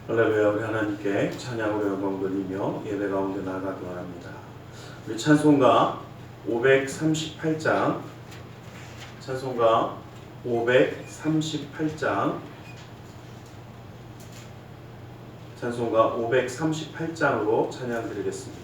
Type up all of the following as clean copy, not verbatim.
할렐루야. 우리 하나님께 찬양으로 영광 돌리며 예배 가운데 나아가기 원합니다. 우리 찬송가 538장 찬송가 538장으로 찬양 드리겠습니다.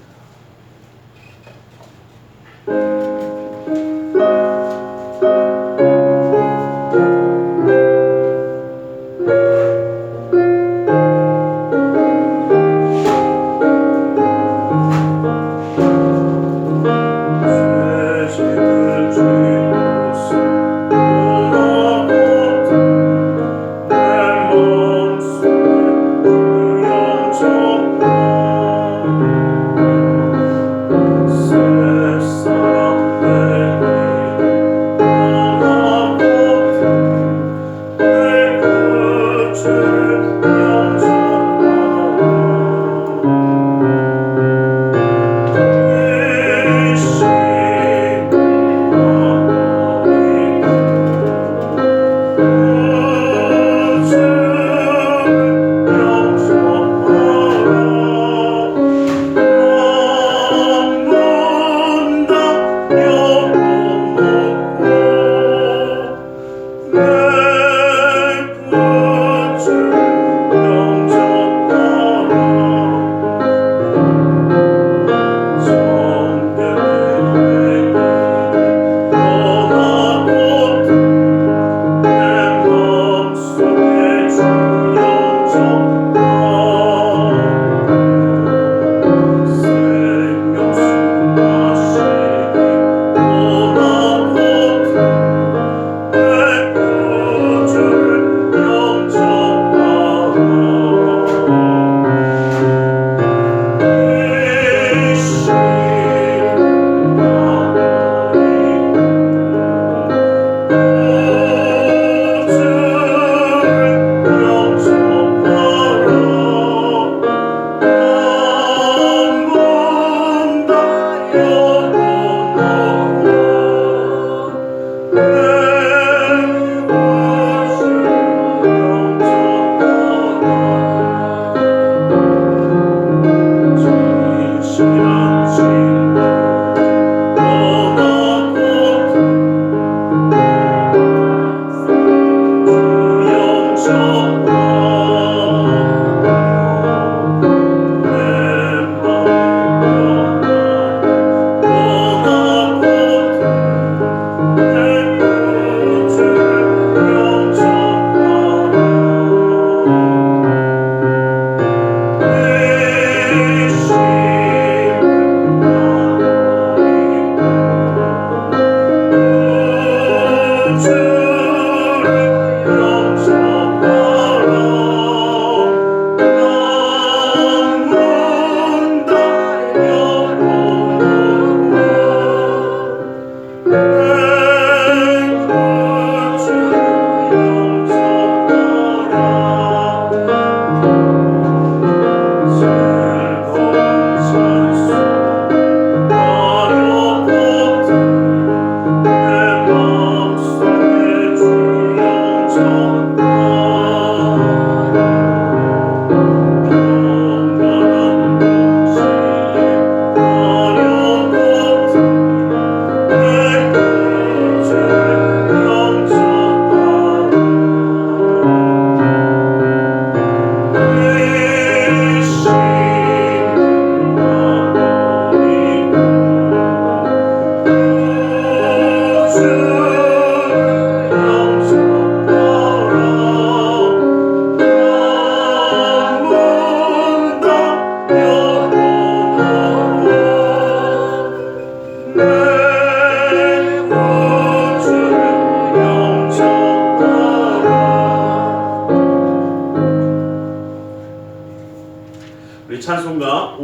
우리 찬송가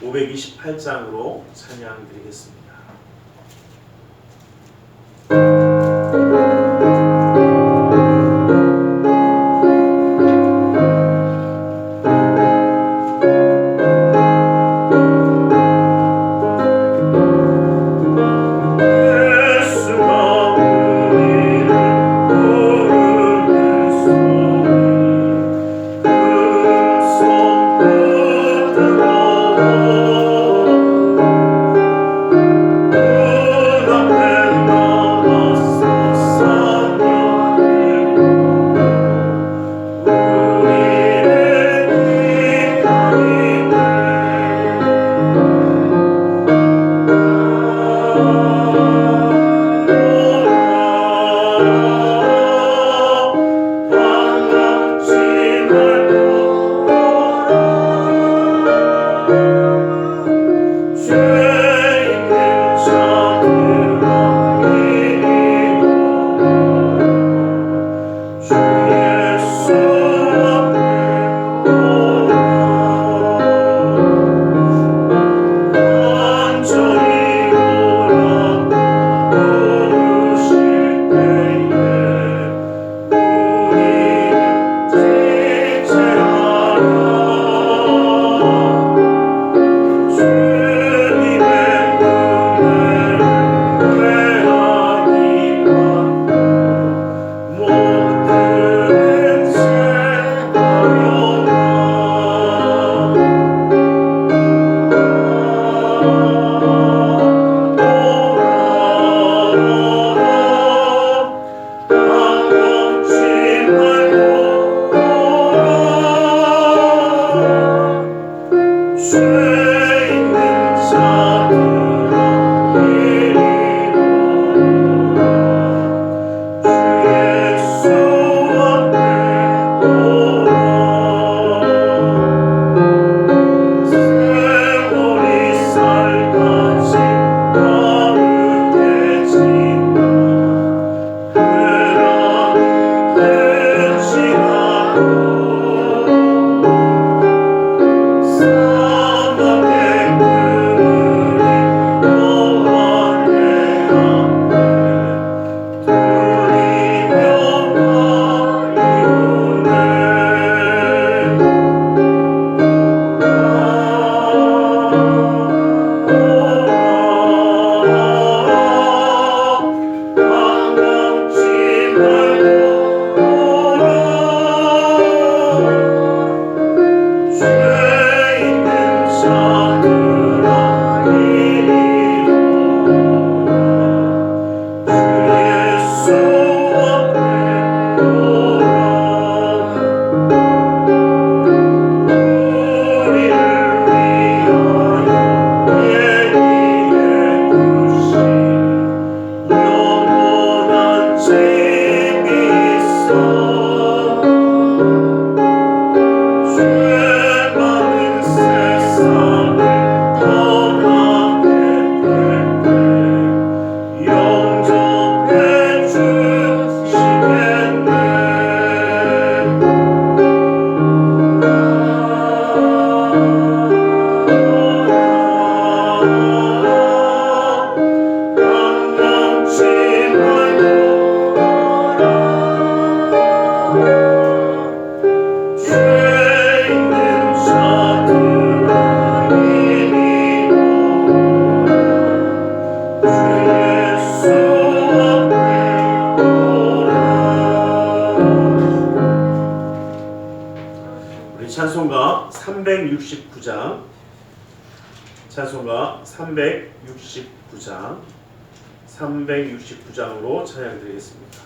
528장으로 찬양 드리겠습니다. 예수가 찬송가 369장, 찬송가 369장으로 찬양 드리겠습니다.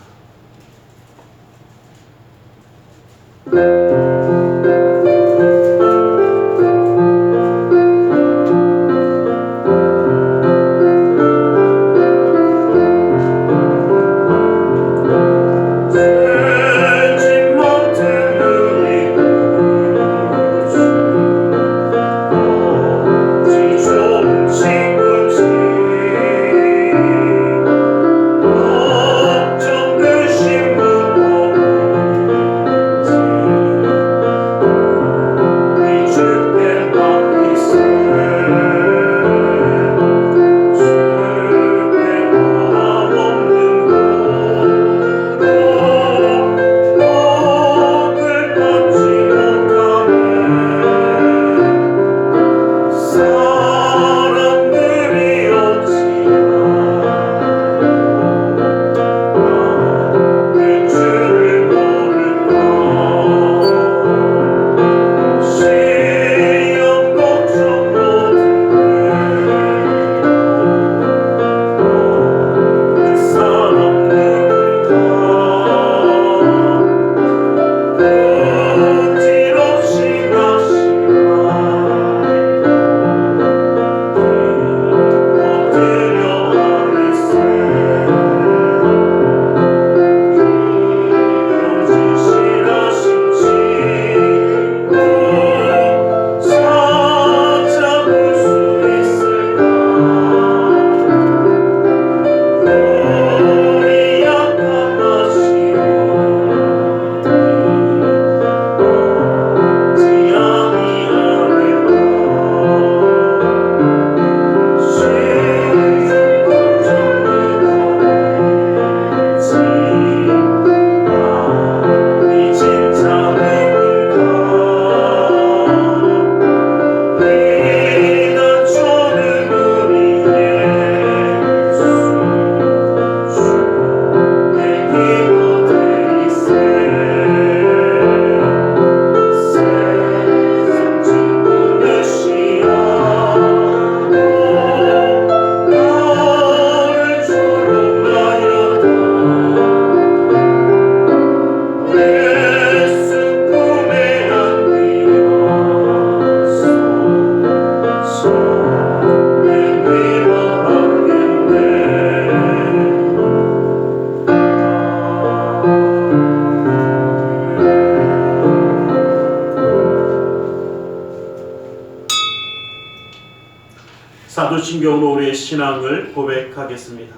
사도신경으로 우리의 신앙을 고백하겠습니다.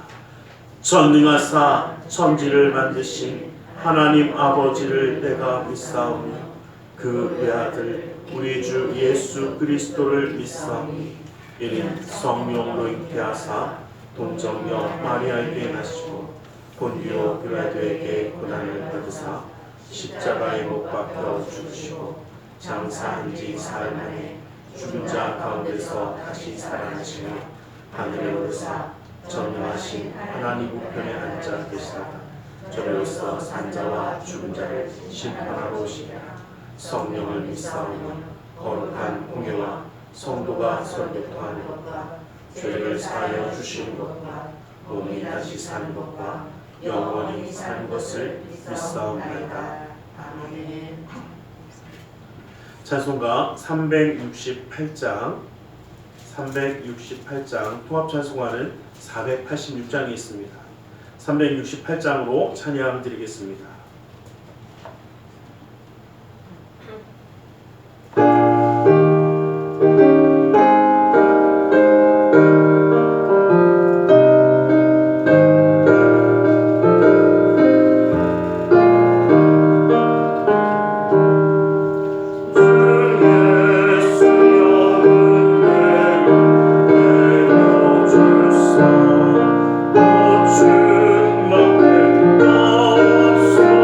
전능하사 천지를 만드신 하나님 아버지를 내가 믿사오며 그 외아들 우리 주 예수 그리스도를 믿사오니 이는 성령으로 잉태하사 동정녀 마리아에게 나시고 본디오 빌라도에게 고난을 받으사 십자가에 못 박혀 죽으시고 장사한 지 사흘 만에 죽은 자 가운데서 다시 살아나시며 하늘에 오르사 전능하신 하나님 우편에 앉아 계시다가 저리로서 산자와 죽은 자를 심판하러 오시리라. 성령을 믿사오며 거룩한 공예와 성도가 설교하는 것과 죄를 사하여 주시는 것과 몸이 다시 사는 것과 영원히 사는 것을 믿사옵나이다. 아멘. 찬송가 368장 통합찬송가는 486장이 있습니다. 368장으로 찬양 드리겠습니다. 주소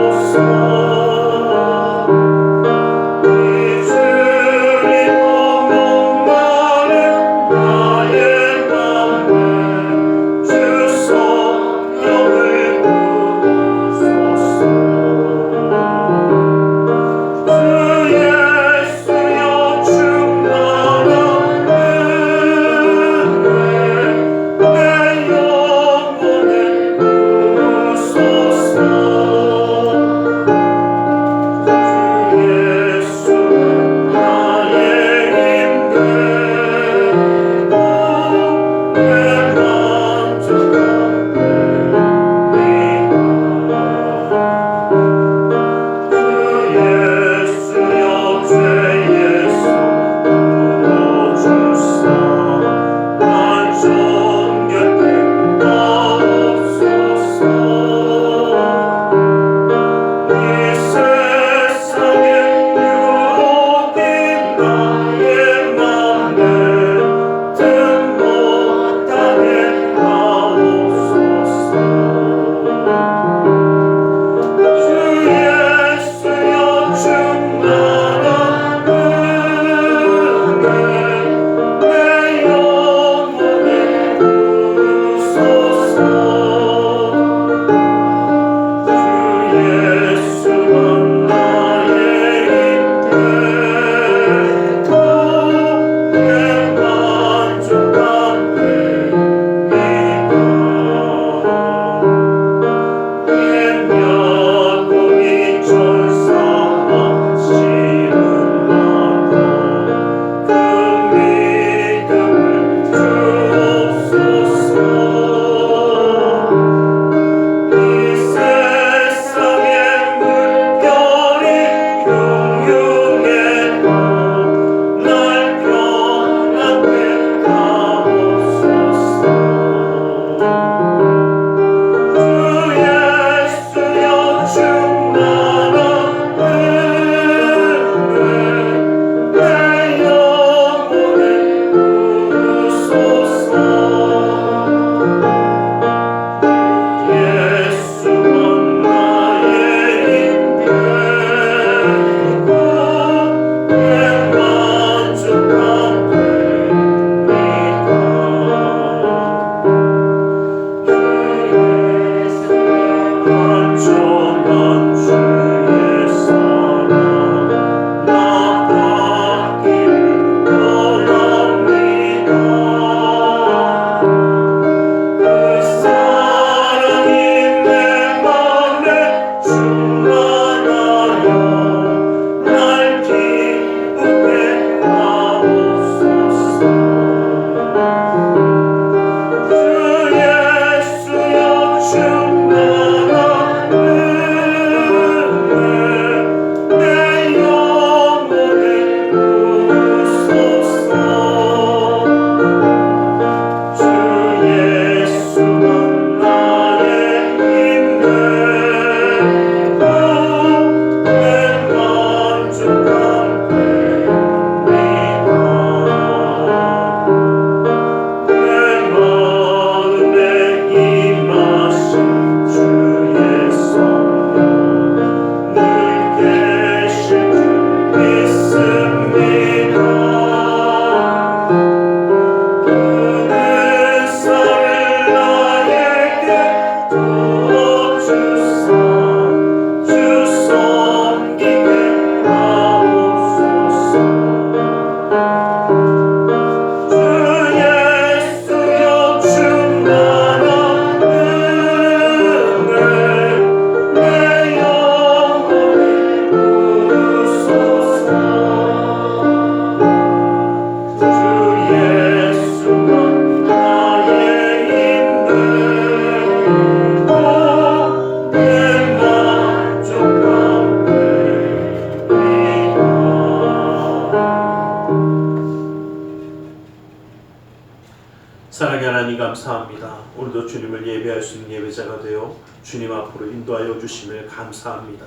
주님을 예배할 수 있는 예배자가 되어 주님 앞으로 인도하여 주심을 감사합니다.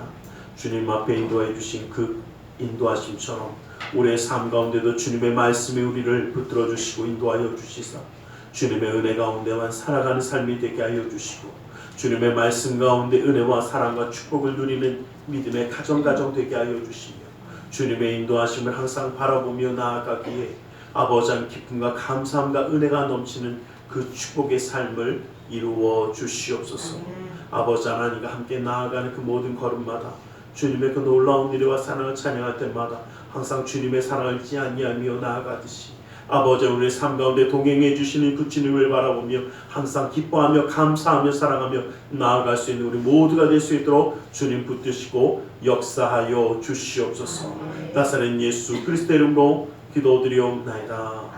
주님 앞에 인도해 주신 그 인도하심처럼 우리의 삶 가운데도 주님의 말씀이 우리를 붙들어 주시고 인도하여 주시사 주님의 은혜 가운데만 살아가는 삶이 되게 하여 주시고 주님의 말씀 가운데 은혜와 사랑과 축복을 누리는 믿음의 가정 되게 하여 주시며 주님의 인도하심을 항상 바라보며 나아가기에 아버지 한 기쁨과 감사함과 은혜가 넘치는 그 축복의 삶을 이루어 주시옵소서. 아버지 하나님과 함께 나아가는 그 모든 걸음마다 주님의 그 놀라운 일과 사랑을 찬양할 때마다 항상 주님의 사랑을 잊지 아니하며 나아가듯이 아버지 우리의 삶 가운데 동행해 주시는 그 주님을 바라보며 항상 기뻐하며 감사하며 사랑하며 나아갈 수 있는 우리 모두가 될 수 있도록 주님 붙드시고 역사하여 주시옵소서. 나사렛 예수 그리스도의 이름으로 기도드리옵나이다.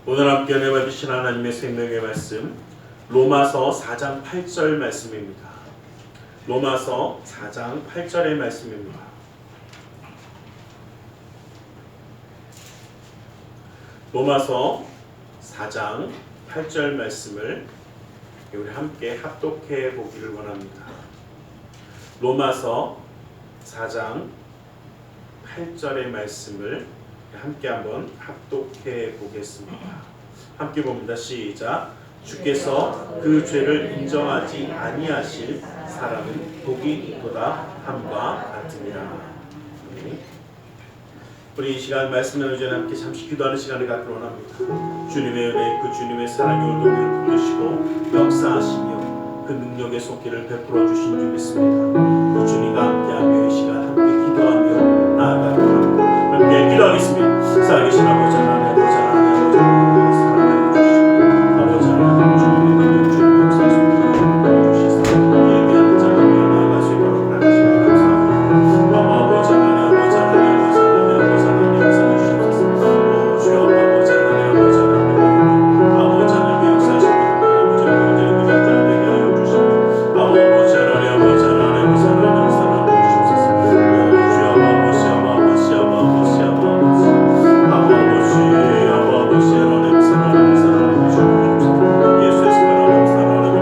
오늘 함께 은혜 받으신 하나님의 생명의 말씀 로마서 4장 8절 말씀입니다. 로마서 4장 8절의 말씀입니다. 로마서 4장 8절 말씀을 우리 함께 합독해 보기를 원합니다. 로마서 4장 8절의 말씀을 함께 한번 합독해 보겠습니다. 함께 봅니다. 시작. 주께서 그 죄를 인정하지 아니하실 사람은 복이 있도다 함과 같으니라. 우리 이 시간 말씀 나누기 전에 함께 잠시 기도하는 시간을 갖기를 원합니다. 주님의 은혜, 그 주님의 사랑이 오늘 우리를 붙드시고 역사하시며 그 능력의 손길을 베풀어 주신 줄 믿습니다. 그 주님과 함께하며 이 시간 함께 기도하며 나아가기를 원합니다. 함께 기도하겠습니다. 살아계신 아버지 하나님, 아버지 하나님, 사랑하여 주시고 아버지 하나님, 주님의 능력, 주님의 역사의 손길을 주시사 예배하는 자가 되어 나아갈 수 있도록 하나님을 감사합니다. 아버지 하나님, 아버지 하나님, 아버지 하나님, 아버지 하나님 역사해 주시옵소서. 주여 아버지 하나님, 아버지 하나님, 아버지 하나님의 역사하신 아버지 하나님의 능력자가 되게 하여 주시고 아버지 하나님, 아버지 하나님, 아버지 하나님 사랑해 주시옵소서. 주여 아버지, 아버지, 아버지, 아버지, 아버지 하나님 사랑해 주시옵소서. 예수의 사랑하는 사랑하는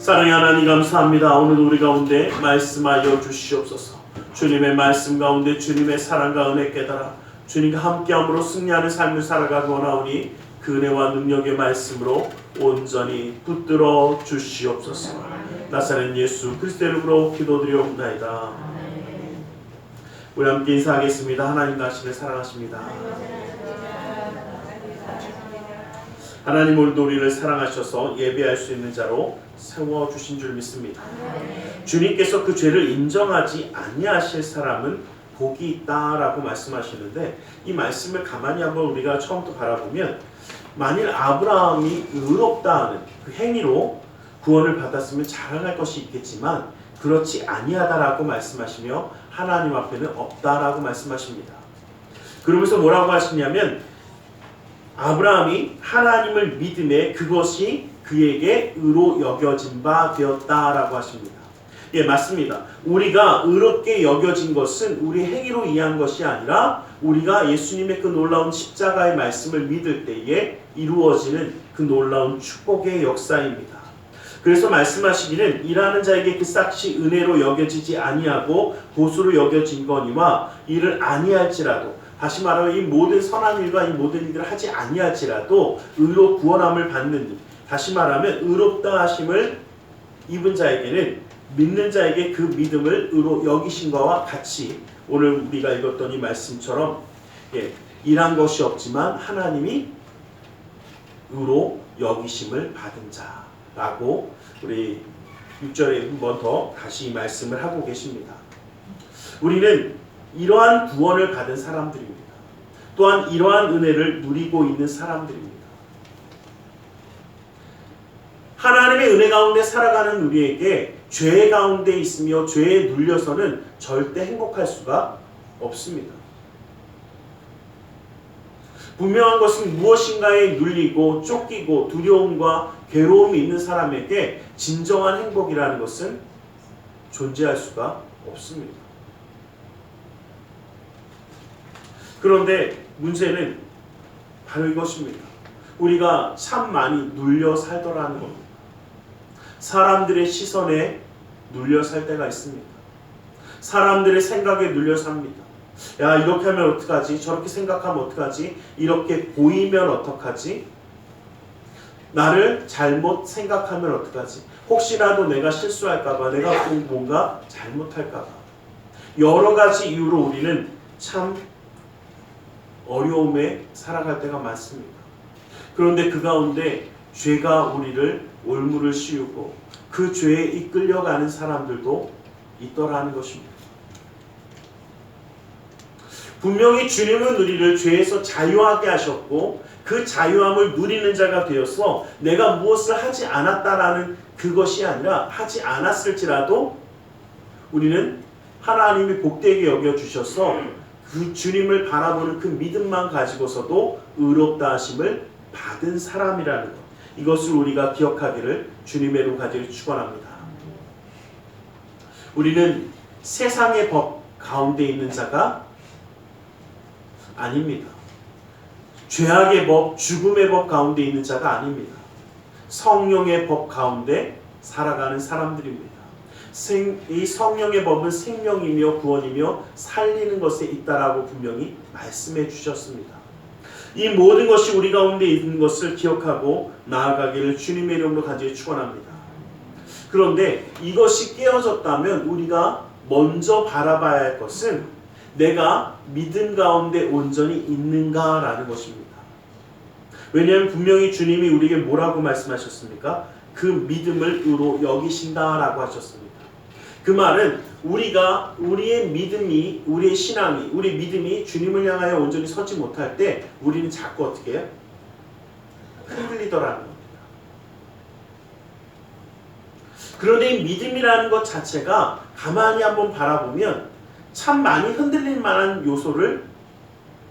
사랑의 하나님 감사합니다. 오늘 우리 가운데 말씀하여 주시옵소서. 주님의 말씀 가운데 주님의 사랑과 은혜 깨달아 주님과 함께함으로 승리하는 삶을 살아가고 원하오니 그 은혜와 능력의 말씀으로 온전히 붙들어 주시옵소서. 나사렛 예수 그리스도의 이름으로 기도드리옵나이다. 우리 함께 인사하겠습니다. 하나님 당신을 사랑하십니다. 하나님 오늘도 우리를 사랑하셔서 예배할 수 있는 자로 세워주신 줄 믿습니다. 주님께서 그 죄를 인정하지 아니하실 사람은 복이 있다라고 말씀하시는데 이 말씀을 가만히 한번 우리가 처음부터 바라보면 만일 아브라함이 의롭다 하는 그 행위로 구원을 받았으면 자랑할 것이 있겠지만 그렇지 아니하다라고 말씀하시며 하나님 앞에는 없다라고 말씀하십니다. 그러면서 뭐라고 하시냐면 아브라함이 하나님을 믿음에 그것이 그에게 의로 여겨진 바 되었다라고 하십니다. 예, 맞습니다. 우리가 의롭게 여겨진 것은 우리 행위로 이해한 것이 아니라 우리가 예수님의 그 놀라운 십자가의 말씀을 믿을 때에 이루어지는 그 놀라운 축복의 역사입니다. 그래서 말씀하시기는 일하는 자에게 그 싹이 은혜로 여겨지지 아니하고 보수로 여겨진 거니와 이를 아니할지라도, 다시 말하면 이 모든 선한 일과 이 모든 일들을 하지 아니할지라도 의로 구원함을 받는 일, 다시 말하면 의롭다 하심을 입은 자에게는 믿는 자에게 그 믿음을 의로 여기신 것과 같이 오늘 우리가 읽었던 이 말씀처럼 일한 것이 없지만 하나님이 의로 여기심을 받은 자라고 우리 6절에 한 번 더 다시 이 말씀을 하고 계십니다. 우리는 이러한 구원을 받은 사람들입니다. 또한 이러한 은혜를 누리고 있는 사람들입니다. 하나님의 은혜 가운데 살아가는 우리에게 죄 가운데 있으며 죄에 눌려서는 절대 행복할 수가 없습니다. 분명한 것은 무엇인가에 눌리고 쫓기고 두려움과 괴로움이 있는 사람에게 진정한 행복이라는 것은 존재할 수가 없습니다. 그런데 문제는 바로 이것입니다. 우리가 참 많이 눌려 살더라는 겁니다. 사람들의 시선에 눌려 살 때가 있습니다. 사람들의 생각에 눌려 삽니다. 야, 이렇게 하면 어떡하지? 저렇게 생각하면 어떡하지? 이렇게 보이면 어떡하지? 나를 잘못 생각하면 어떡하지? 혹시라도 내가 실수할까봐, 내가 뭔가 잘못할까봐. 여러 가지 이유로 우리는 참 어려움에 살아갈 때가 많습니다. 그런데 그 가운데 죄가 우리를 올무를 씌우고 그 죄에 이끌려가는 사람들도 있더라는 것입니다. 분명히 주님은 우리를 죄에서 자유하게 하셨고 그 자유함을 누리는 자가 되어서 내가 무엇을 하지 않았다라는 그것이 아니라 하지 않았을지라도 우리는 하나님이 복되게 여겨주셔서 그 주님을 바라보는 그 믿음만 가지고서도 의롭다 하심을 받은 사람이라는 것, 이것을 우리가 기억하기를 주님의 이름 가지고 축원합니다. 우리는 세상의 법 가운데 있는 자가 아닙니다. 죄악의 법, 죽음의 법 가운데 있는 자가 아닙니다. 성령의 법 가운데 살아가는 사람들입니다. 이 성령의 법은 생명이며 구원이며 살리는 것에 있다라고 분명히 말씀해 주셨습니다. 이 모든 것이 우리 가운데 있는 것을 기억하고 나아가기를 주님의 이름으로 간절히 축원합니다. 그런데 이것이 깨어졌다면 우리가 먼저 바라봐야 할 것은 내가 믿음 가운데 온전히 있는가라는 것입니다. 왜냐하면 분명히 주님이 우리에게 뭐라고 말씀하셨습니까? 그 믿음을 의로 여기신다라고 하셨습니다. 그 말은 우리가 우리의 믿음이, 우리의 신앙이, 우리 믿음이 주님을 향하여 온전히 서지 못할 때 우리는 자꾸 어떻게 해요? 흔들리더라는 겁니다. 그런데 이 믿음이라는 것 자체가 가만히 한번 바라보면 참 많이 흔들릴 만한 요소를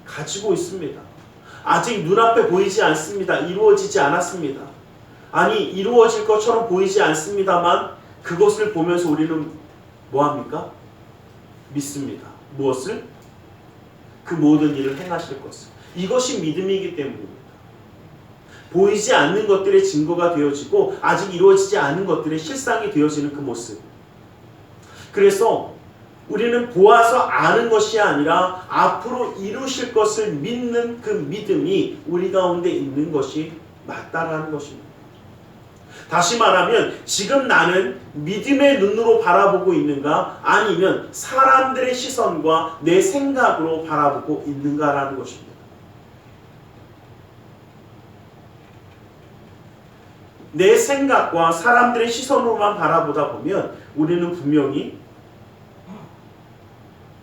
가지고 있습니다. 아직 눈앞에 보이지 않습니다. 이루어지지 않았습니다. 아니, 이루어질 것처럼 보이지 않습니다만 그것을 보면서 우리는 뭐합니까? 믿습니다. 무엇을? 그 모든 일을 행하실 것을. 이것이 믿음이기 때문입니다. 보이지 않는 것들의 증거가 되어지고 아직 이루어지지 않은 것들의 실상이 되어지는 그 모습. 그래서 우리는 보아서 아는 것이 아니라 앞으로 이루실 것을 믿는 그 믿음이 우리 가운데 있는 것이 맞다라는 것입니다. 다시 말하면 지금 나는 믿음의 눈으로 바라보고 있는가 아니면 사람들의 시선과 내 생각으로 바라보고 있는가라는 것입니다. 내 생각과 사람들의 시선으로만 바라보다 보면 우리는 분명히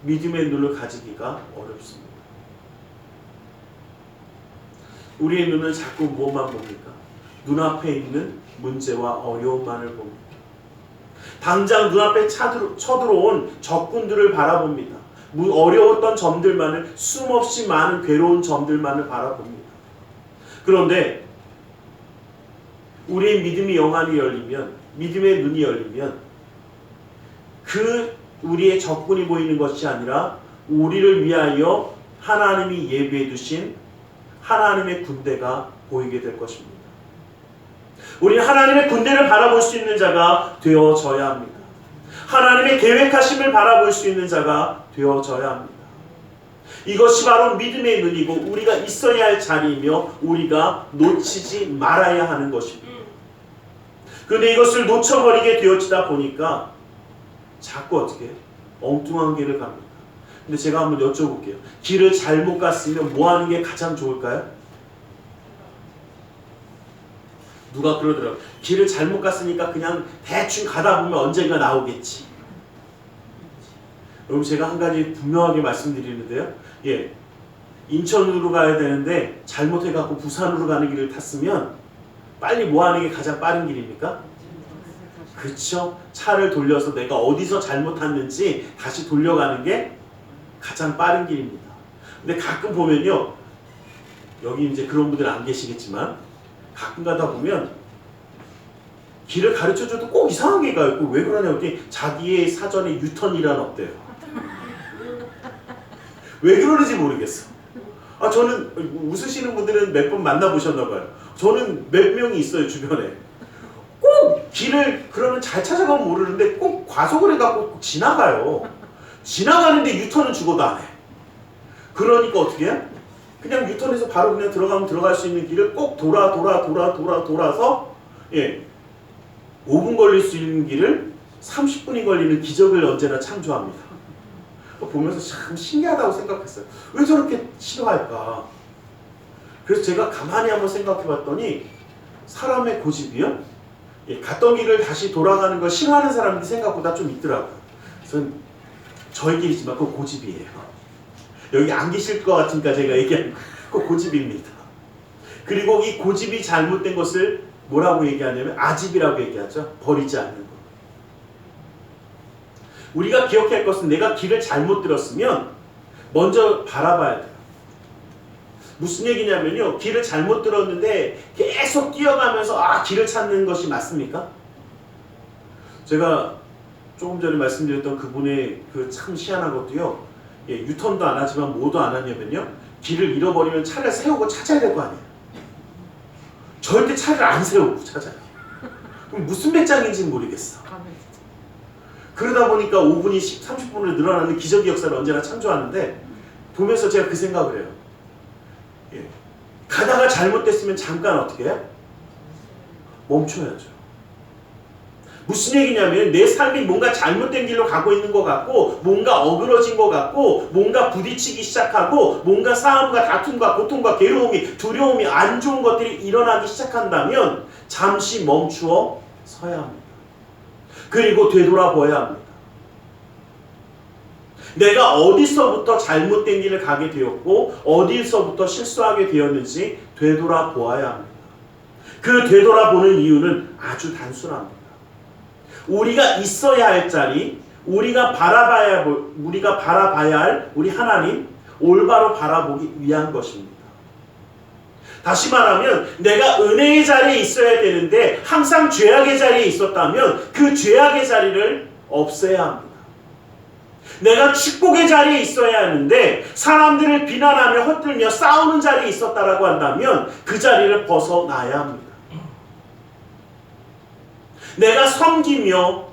믿음의 눈을 가지기가 어렵습니다. 우리의 눈은 자꾸 무엇만 봅니까? 눈앞에 있는 문제와 어려움만을 봅니다. 당장 눈앞에 쳐들어온 적군들을 바라봅니다. 어려웠던 점들만을, 숨없이 많은 괴로운 점들만을 바라봅니다. 그런데 우리의 믿음의 영안이 열리면, 믿음의 눈이 열리면 우리의 적군이 보이는 것이 아니라 우리를 위하여 하나님이 예비해 두신 하나님의 군대가 보이게 될 것입니다. 우리는 하나님의 군대를 바라볼 수 있는 자가 되어져야 합니다. 하나님의 계획하심을 바라볼 수 있는 자가 되어져야 합니다. 이것이 바로 믿음의 눈이고 우리가 있어야 할 자리이며 우리가 놓치지 말아야 하는 것입니다. 그런데 이것을 놓쳐버리게 되어지다 보니까 자꾸 어떻게 엉뚱한 길을 갑니다. 근데 제가 한번 여쭤볼게요. 길을 잘못 갔으면 뭐 하는 게 가장 좋을까요? 누가 그러더라고요. 길을 잘못 갔으니까 그냥 대충 가다 보면 언젠가 나오겠지. 여러분, 제가 한 가지 분명하게 말씀드리는데요. 인천으로 가야 되는데 잘못해갖고 부산으로 가는 길을 탔으면 빨리 뭐 하는 게 가장 빠른 길입니까? 그렇죠? 차를 돌려서 내가 어디서 잘못 탔는지 다시 돌려가는 게 가장 빠른 길입니다. 근데 가끔 보면요, 여기 이제 그런 분들 안 계시겠지만 가끔 가다 보면 길을 가르쳐줘도 꼭 이상한 게 있고, 왜 그러냐고 했더니 자기의 사전에 유턴이란 없대요. 왜 그러는지 모르겠어. 저는 웃으시는 분들은 몇 번 만나보셨나봐요. 저는 몇 명이 있어요, 주변에. 꼭 길을 그러면 잘 찾아가면 모르는데 꼭 과속을 해갖고 꼭 지나가요. 지나가는데 유턴은 죽어도 안 해. 그러니까 어떻게 해? 그냥 유턴해서 바로 그냥 들어가면 들어갈 수 있는 길을 꼭 돌아서 5분 걸릴 수 있는 길을 30분이 걸리는 기적을 언제나 창조합니다. 보면서 참 신기하다고 생각했어요. 왜 저렇게 싫어할까? 그래서 제가 가만히 한번 생각해 봤더니 사람의 고집이요? 갔던 길을 다시 돌아가는 걸 싫어하는 사람들이 생각보다 좀 있더라고요. 그래서 저희끼리지만 그거 고집이에요. 여기 안 계실 것 같으니까 제가 얘기하는 거, 그거 고집입니다. 그리고 이 고집이 잘못된 것을 뭐라고 얘기하냐면 아집이라고 얘기하죠. 버리지 않는 것. 우리가 기억해야 할 것은 내가 길을 잘못 들었으면 먼저 바라봐야 돼요. 무슨 얘기냐면요, 길을 잘못 들었는데 계속 뛰어가면서 길을 찾는 것이 맞습니까? 제가 조금 전에 말씀드렸던 그분의 그 참 희한한 것도요, 유턴도 안 하지만 뭐도 안 하냐면요, 길을 잃어버리면 차를 세우고 찾아야 될 거 아니에요. 절대 차를 안 세우고 찾아요. 그럼 무슨 배짱인지는 모르겠어. 그러다 보니까 5분이 30분으로 늘어나는 기적의 역사를 언제나 창조하는데, 보면서 제가 그 생각을 해요. 가다가 잘못됐으면 잠깐 어떻게 해요? 멈춰야죠. 무슨 얘기냐면 내 삶이 뭔가 잘못된 길로 가고 있는 것 같고, 뭔가 어그러진 것 같고, 뭔가 부딪히기 시작하고, 뭔가 싸움과 다툼과 고통과 괴로움이, 두려움이, 안 좋은 것들이 일어나기 시작한다면 잠시 멈추어 서야 합니다. 그리고 되돌아봐야 합니다. 내가 어디서부터 잘못된 길을 가게 되었고 어디서부터 실수하게 되었는지 되돌아보아야 합니다. 그 되돌아보는 이유는 아주 단순합니다. 우리가 있어야 할 자리, 우리가 바라봐야 할 우리 하나님, 올바로 바라보기 위한 것입니다. 다시 말하면 내가 은혜의 자리에 있어야 되는데 항상 죄악의 자리에 있었다면 그 죄악의 자리를 없애야 합니다. 내가 축복의 자리에 있어야 하는데 사람들을 비난하며 헛들며 싸우는 자리에 있었다라고 한다면 그 자리를 벗어나야 합니다. 내가 섬기며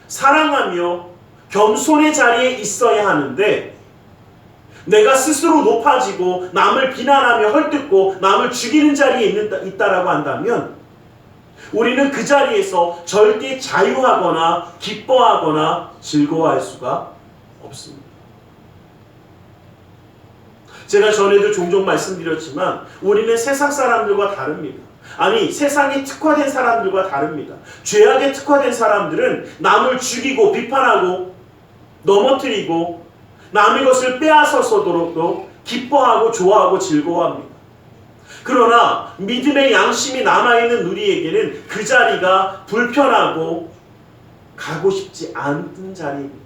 사랑하며 겸손의 자리에 있어야 하는데 내가 스스로 높아지고 남을 비난하며 헐뜯고 남을 죽이는 자리에 있다라고 한다면 우리는 그 자리에서 절대 자유하거나 기뻐하거나 즐거워할 수가 없습니다. 제가 전에도 종종 말씀드렸지만 우리는 세상 사람들과 다릅니다. 아니, 세상에 특화된 사람들과 다릅니다. 죄악에 특화된 사람들은 남을 죽이고 비판하고 넘어뜨리고 남의 것을 빼앗아서도 기뻐하고 좋아하고 즐거워합니다. 그러나 믿음의 양심이 남아있는 우리에게는 그 자리가 불편하고 가고 싶지 않은 자리입니다.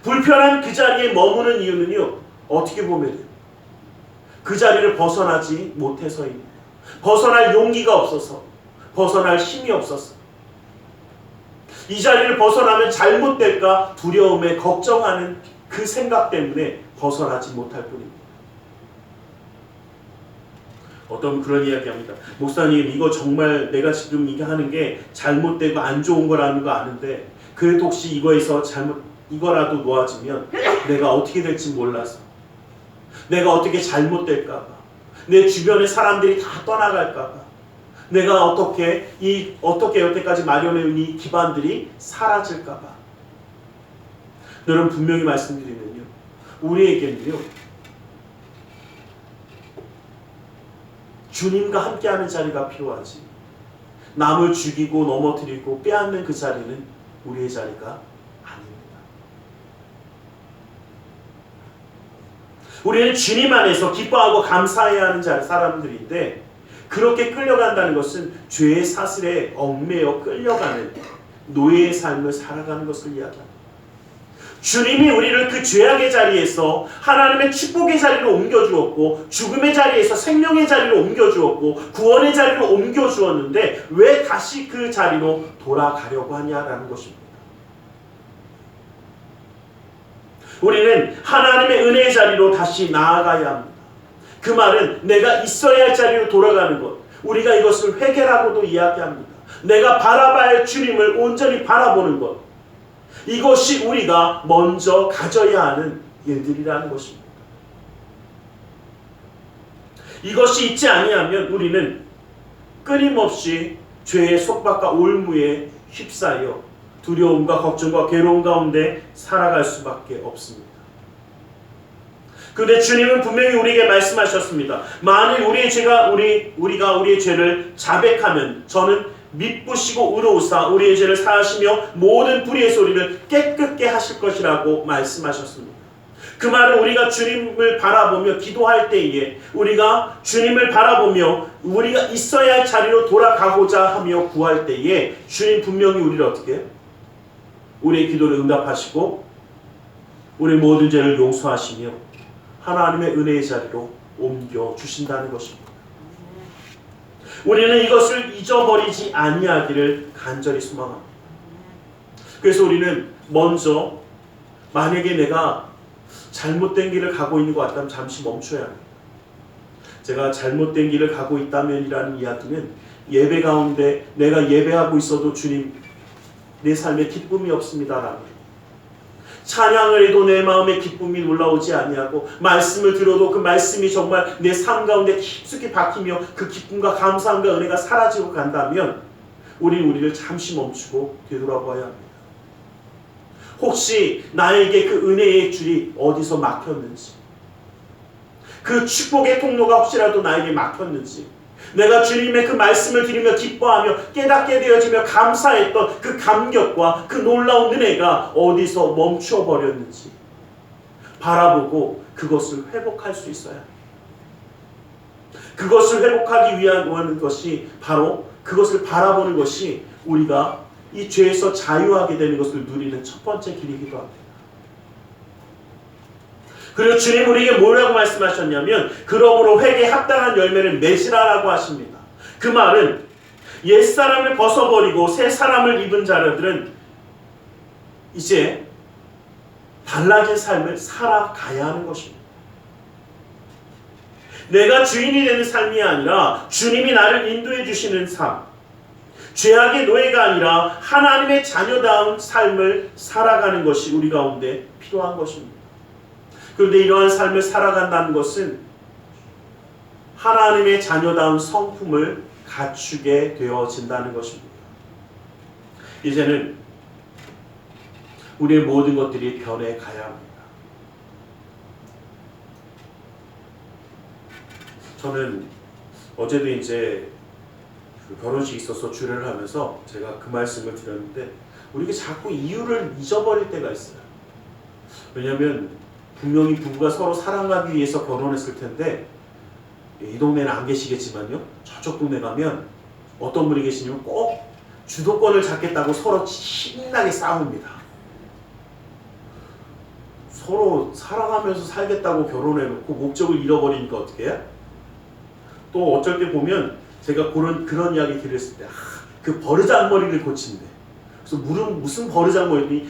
불편한 그 자리에 머무는 이유는요, 어떻게 보면 그 자리를 벗어나지 못해서입니다. 벗어날 용기가 없어서, 벗어날 힘이 없어서, 이 자리를 벗어나면 잘못될까 두려움에 걱정하는 그 생각 때문에 벗어나지 못할 뿐입니다. 어떤 그런 이야기합니다. 목사님, 이거 정말 내가 지금 이게 하는 게 잘못되고 안 좋은 거라는 거 아는데 그래도 혹시 이거에서 이거라도 놓아지면 내가 어떻게 될지 몰라서, 내가 어떻게 잘못될까 봐, 내 주변의 사람들이 다 떠나갈까 봐, 내가 어떻게 여태까지 마련해온 이 기반들이 사라질까 봐. 여러분, 분명히 말씀드리면요, 우리에게는요 주님과 함께하는 자리가 필요하지, 남을 죽이고 넘어뜨리고 빼앗는 그 자리는 우리의 자리가 아닙니다. 우리는 주님 안에서 기뻐하고 감사해야 하는 사람들인데, 그렇게 끌려간다는 것은 죄의 사슬에 얽매여 끌려가는 노예의 삶을 살아가는 것을 이야기합니다. 주님이 우리를 그 죄악의 자리에서 하나님의 축복의 자리로 옮겨주었고, 죽음의 자리에서 생명의 자리로 옮겨주었고, 구원의 자리로 옮겨주었는데 왜 다시 그 자리로 돌아가려고 하냐라는 것입니다. 우리는 하나님의 은혜의 자리로 다시 나아가야 합니다. 그 말은 내가 있어야 할 자리로 돌아가는 것, 우리가 이것을 회개라고도 이야기합니다. 내가 바라봐야 할 주님을 온전히 바라보는 것, 이것이 우리가 먼저 가져야 하는 일들이라는 것입니다. 이것이 있지 아니하면 우리는 끊임없이 죄의 속박과 올무에 휩싸여 두려움과 걱정과 괴로움 가운데 살아갈 수밖에 없습니다. 그런데 주님은 분명히 우리에게 말씀하셨습니다. 만일 우리가 우리의 죄를 자백하면 저는 미쁘시고 의로우사 우리의 죄를 사하시며 모든 불의의 소리를 깨끗게 하실 것이라고 말씀하셨습니다. 그 말은 우리가 주님을 바라보며 기도할 때에, 우리가 주님을 바라보며 우리가 있어야 할 자리로 돌아가고자 하며 구할 때에 주님 분명히 우리를 어떻게 해요? 우리의 기도를 응답하시고 우리의 모든 죄를 용서하시며 하나님의 은혜의 자리로 옮겨주신다는 것입니다. 우리는 이것을 잊어버리지 아니하기를 간절히 소망합니다. 그래서 우리는 먼저, 만약에 내가 잘못된 길을 가고 있는 것 같다면 잠시 멈춰야 합니다. 제가 잘못된 길을 가고 있다면이라는 이야기는, 예배 가운데 내가 예배하고 있어도 주님 내 삶에 기쁨이 없습니다라는, 찬양을 해도 내 마음에 기쁨이 올라오지 아니하고, 말씀을 들어도 그 말씀이 정말 내 삶 가운데 깊숙이 박히며 그 기쁨과 감사함과 은혜가 사라지고 간다면 우리를 잠시 멈추고 되돌아봐야 합니다. 혹시 나에게 그 은혜의 줄이 어디서 막혔는지, 그 축복의 통로가 혹시라도 나에게 막혔는지, 내가 주님의 그 말씀을 들으며 기뻐하며 깨닫게 되어지며 감사했던 그 감격과 그 놀라운 은혜가 어디서 멈춰버렸는지 바라보고 그것을 회복할 수 있어야 합니다. 그것을 회복하기 위한 것이 바로, 그것을 바라보는 것이 우리가 이 죄에서 자유하게 되는 것을 누리는 첫 번째 길이기도 합니다. 그리고 주님 우리에게 뭐라고 말씀하셨냐면, 그러므로 회개에 합당한 열매를 맺으라라고 하십니다. 그 말은 옛사람을 벗어버리고 새 사람을 입은 자들은 이제 달라진 삶을 살아가야 하는 것입니다. 내가 주인이 되는 삶이 아니라 주님이 나를 인도해 주시는 삶, 죄악의 노예가 아니라 하나님의 자녀다운 삶을 살아가는 것이 우리 가운데 필요한 것입니다. 그런데 이러한 삶을 살아간다는 것은 하나님의 자녀다운 성품을 갖추게 되어진다는 것입니다. 이제는 우리의 모든 것들이 변해가야 합니다. 저는 어제도 이제 그 결혼식이 있어서 주례를 하면서 제가 그 말씀을 드렸는데, 우리가 자꾸 이유를 잊어버릴 때가 있어요. 왜냐하면 분명히 부부가 서로 사랑하기 위해서 결혼했을 텐데, 이 동네는 안 계시겠지만요, 저쪽 동네 가면 어떤 분이 계시냐면 꼭 주도권을 잡겠다고 서로 신나게 싸웁니다. 서로 사랑하면서 살겠다고 결혼해놓고 목적을 잃어버리니까 어떻게 해요? 또 어쩔 때 보면 제가 그런 이야기 들었을 때 그 버르장머리를 고친대. 그래서 무슨 버르장머리니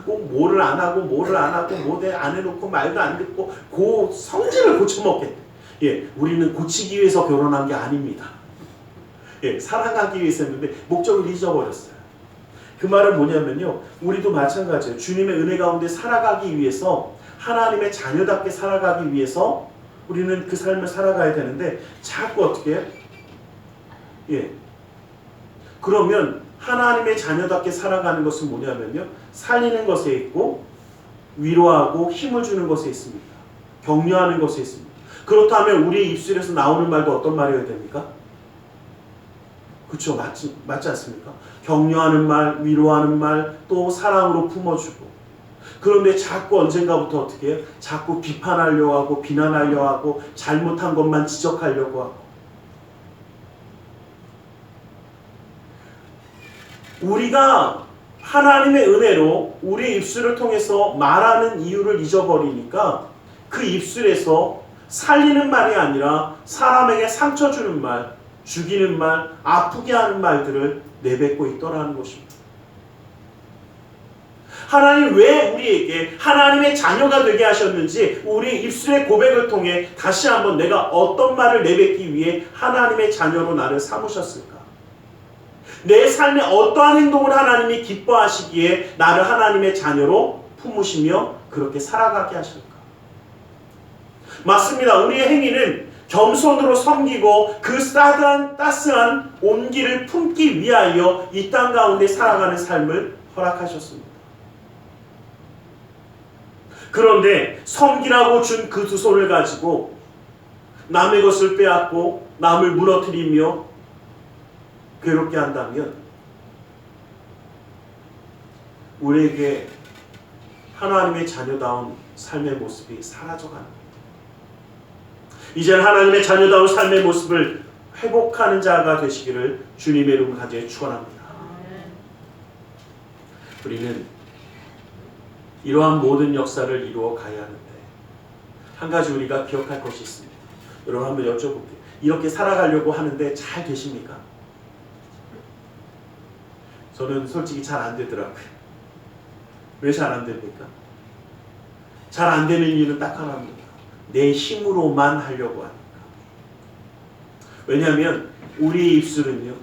꼭 뭐를 안 하고 뭐를 안 하고 뭐대 안 해놓고 말도 안 듣고 그 성질을 고쳐먹겠대. 예, 우리는 고치기 위해서 결혼한 게 아닙니다. 예, 사랑하기 위해서 했는데 목적을 잊어버렸어요. 그 말은 뭐냐면요, 우리도 마찬가지예요. 주님의 은혜 가운데 살아가기 위해서, 하나님의 자녀답게 살아가기 위해서 우리는 그 삶을 살아가야 되는데 자꾸 어떻게 해요? 예, 그러면 하나님의 자녀답게 살아가는 것은 뭐냐면요, 살리는 것에 있고 위로하고 힘을 주는 것에 있습니다. 격려하는 것에 있습니다. 그렇다면 우리의 입술에서 나오는 말도 어떤 말이어야 됩니까? 그렇죠, 맞지 않습니까? 격려하는 말, 위로하는 말, 또 사랑으로 품어주고. 그런데 자꾸 언젠가부터 어떻게 해요? 자꾸 비판하려고 하고 비난하려고 하고 잘못한 것만 지적하려고 하고. 우리가 하나님의 은혜로 우리의 입술을 통해서 말하는 이유를 잊어버리니까 그 입술에서 살리는 말이 아니라 사람에게 상처 주는 말, 죽이는 말, 아프게 하는 말들을 내뱉고 있더라는 것입니다. 하나님 왜 우리에게 하나님의 자녀가 되게 하셨는지 우리 입술의 고백을 통해 다시 한번 내가 어떤 말을 내뱉기 위해 하나님의 자녀로 나를 삼으셨을까? 내 삶에 어떠한 행동을 하나님이 기뻐하시기에 나를 하나님의 자녀로 품으시며 그렇게 살아가게 하실까? 맞습니다. 우리의 행위는 겸손으로 섬기고 그 따스한 온기를 품기 위하여 이 땅 가운데 살아가는 삶을 허락하셨습니다. 그런데 섬기라고 준 그 두 손을 가지고 남의 것을 빼앗고 남을 무너뜨리며 괴롭게 한다면 우리에게 하나님의 자녀다운 삶의 모습이 사라져가는 겁니다. 이제는 하나님의 자녀다운 삶의 모습을 회복하는 자가 되시기를 주님의 이름으로 간절히 축원합니다. 우리는 이러한 모든 역사를 이루어 가야 하는데 한 가지 우리가 기억할 것이 있습니다. 여러분 한번 여쭤볼게요. 이렇게 살아가려고 하는데 잘 되십니까? 저는 솔직히 잘 안 되더라고요. 왜 잘 안 됩니까? 잘 안 되는 이유는 딱 하나입니다. 내 힘으로만 하려고 하니까. 왜냐하면 우리의 입술은요,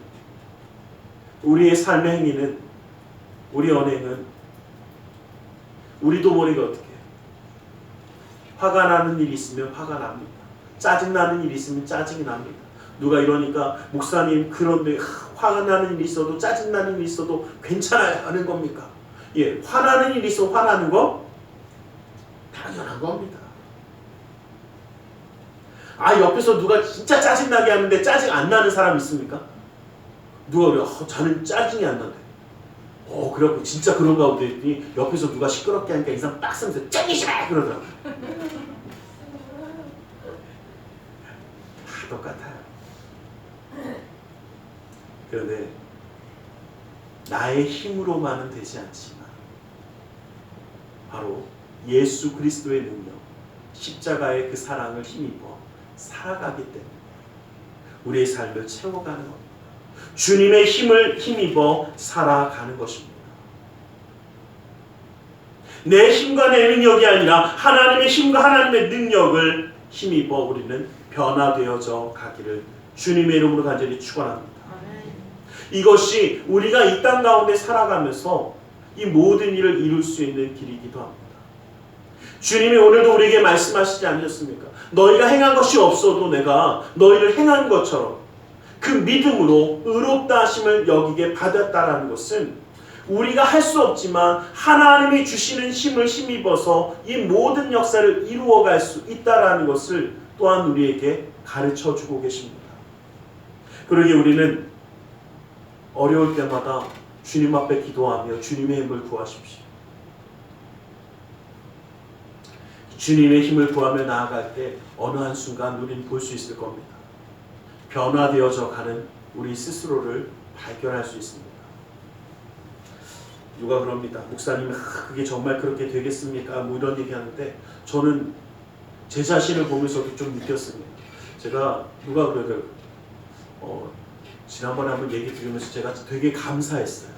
우리의 삶의 행위는, 우리 언행은 우리도 모르게 어떻게 해요? 화가 나는 일이 있으면 화가 납니다. 짜증나는 일이 있으면 짜증이 납니다. 누가 이러니까 목사님 그런데 화가 나는 일이 있어도 짜증나는 일이 있어도 괜찮아요 하는 겁니까? 예, 화나는 일이 있어 화나는 거 당연한 겁니다. 옆에서 누가 진짜 짜증나게 하는데 짜증 안 나는 사람 있습니까? 누가 그래, 저는 짜증이 안 난대. 그래갖고 진짜 그런가 보다 했더니 옆에서 누가 시끄럽게 하니까 인상 빡 쓰면서 짜증이 심해! 그러더라고요. 다 똑같아요. 그런데 나의 힘으로만은 되지 않지만 바로 예수 그리스도의 능력, 십자가의 그 사랑을 힘입어 살아가기 때문에 우리의 삶을 채워가는 겁니다. 주님의 힘을 힘입어 살아가는 것입니다. 내 힘과 내 능력이 아니라 하나님의 힘과 하나님의 능력을 힘입어 우리는 변화되어져 가기를 주님의 이름으로 간절히 축원합니다. 이것이 우리가 이 땅 가운데 살아가면서 이 모든 일을 이룰 수 있는 길이기도 합니다. 주님이 오늘도 우리에게 말씀하시지 않으셨습니까? 너희가 행한 것이 없어도 내가 너희를 행한 것처럼 그 믿음으로 의롭다 하심을 여기게 받았다라는 것은 우리가 할 수 없지만 하나님이 주시는 힘을 힘입어서 이 모든 역사를 이루어갈 수 있다라는 것을 또한 우리에게 가르쳐주고 계십니다. 그러기에 우리는 어려울 때마다 주님 앞에 기도하며 주님의 힘을 구하십시오. 주님의 힘을 구하며 나아갈 때 어느 한순간 우리는 볼 수 있을 겁니다. 변화되어져 가는 우리 스스로를 발견할 수 있습니다. 누가 그럽니다. 목사님, 그게 정말 그렇게 되겠습니까? 이런 얘기하는데 저는 제 자신을 보면서도 좀 느꼈습니다. 제가 누가 그러더라고요. 지난번에 한번 얘기 들으면서 제가 되게 감사했어요.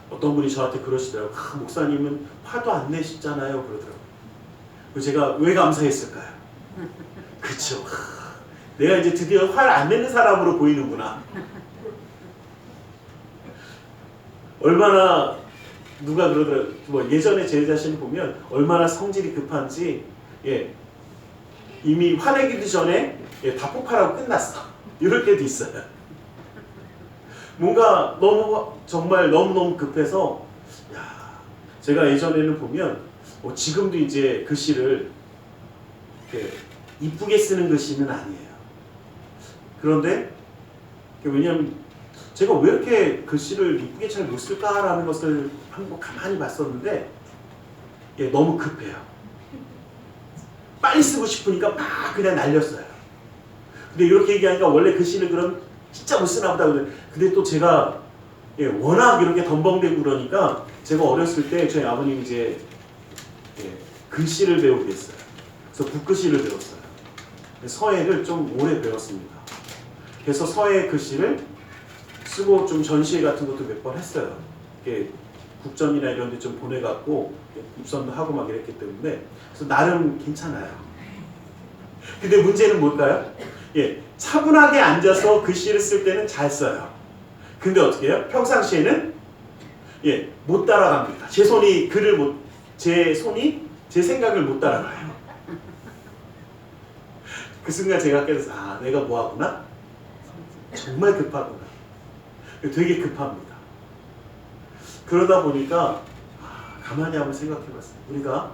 어떤 분이 저한테 그러시더라고요. 목사님은 화도 안 내시잖아요. 그러더라고요. 제가 왜 감사했을까요? 그쵸. 내가 이제 드디어 화를 안 내는 사람으로 보이는구나. 얼마나 누가 그러더라고요. 뭐 예전에 제 자신을 보면 얼마나 성질이 급한지 이미 화내기도 전에 다 폭발하고 끝났어. 이럴 때도 있어요. 뭔가 정말 너무너무 급해서 제가 예전에는 보면 지금도 이제 글씨를 이쁘게 쓰는 글씨는 아니에요. 그런데 왜냐하면 제가 왜 이렇게 글씨를 이쁘게 잘 못 쓸까라는 것을 한번 가만히 봤었는데 너무 급해요. 빨리 쓰고 싶으니까 막 그냥 날렸어요. 근데 이렇게 얘기하니까 원래 글씨를 그럼 진짜 못 쓰나 보다. 근데 또 제가 워낙 이렇게 덤벙대고 그러니까 제가 어렸을 때 저희 아버님이 이제 글씨를 배우게 했어요. 그래서 붓글씨를 배웠어요. 서예를 좀 오래 배웠습니다. 그래서 서예 글씨를 쓰고 좀 전시회 같은 것도 몇 번 했어요. 국전이나 이런 데 좀 보내갖고 입선도 하고 막 이랬기 때문에 그래서 나름 괜찮아요. 근데 문제는 뭘까요? 차분하게 앉아서 글씨를 쓸 때는 잘 써요. 근데 어떻게 해요? 평상시에는 못 따라갑니다. 제 손이 제 생각을 못 따라가요. 그 순간 제가 깨달아서 내가 뭐하구나? 정말 급하구나. 되게 급합니다. 그러다 보니까 가만히 한번 생각해봤어요. 우리가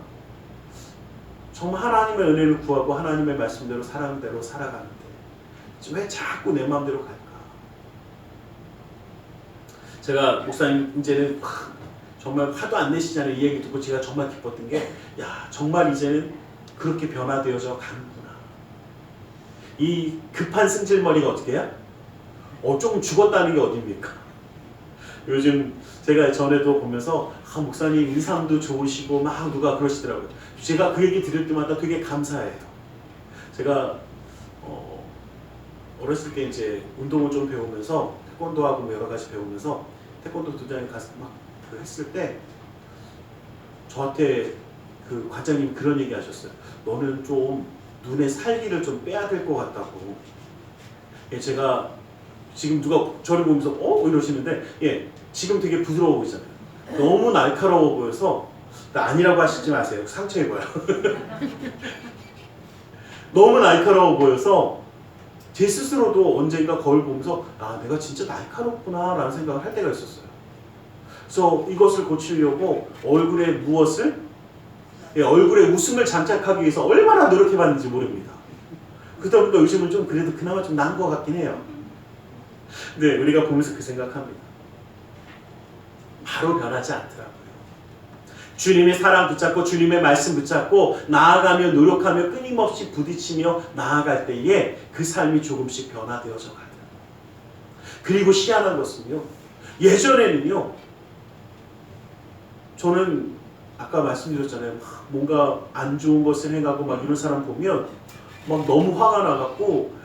정말 하나님의 은혜를 구하고 하나님의 말씀대로 사랑대로 살아가는데 왜 자꾸 내 마음대로 갈까? 제가 목사님 이제는 정말 화도 안 내시잖아요. 이 얘기 듣고 제가 정말 기뻤던 게 정말 이제는 그렇게 변화되어져 가는구나. 이 급한 승질머리가 어떻게 해요? 조금 죽었다는 게 어딥니까? 요즘 제가 전에도 보면서 목사님 인상도 좋으시고 막 누가 그러시더라고요. 제가 그 얘기 들을 때마다 되게 감사해요. 제가 어렸을 때 이제 운동을 좀 배우면서 태권도하고 뭐 여러 가지 배우면서 태권도 도장에 가서 막 했을 때 저한테 그 과장님이 그런 얘기 하셨어요. 너는 좀 눈에 살기를 좀 빼야 될 것 같다고. 제가 지금 누가 저를 보면서 이러시는데 지금 되게 부드러워 보이잖아요. 너무 날카로워 보여서 아니라고 하시지 마세요. 상처 입어요. 너무 날카로워 보여서 제 스스로도 언젠가 거울 보면서 내가 진짜 날카롭구나 라는 생각을 할 때가 있었어요. 그래서 이것을 고치려고 얼굴에 웃음을 장착하기 위해서 얼마나 노력해봤는지 모릅니다. 그러다 보니까 요즘은 좀 그래도 그나마 좀 나은 것 같긴 해요. 네, 우리가 보면서 그 생각합니다. 바로 변하지 않더라고요. 주님의 사랑 붙잡고 주님의 말씀 붙잡고 나아가며 노력하며 끊임없이 부딪히며 나아갈 때에 그 삶이 조금씩 변화되어져 가요. 그리고 희한한 것은요. 예전에는요. 저는 아까 말씀드렸잖아요. 뭔가 안 좋은 것을 행하고 막 이런 사람 보면 막 너무 화가 나갖고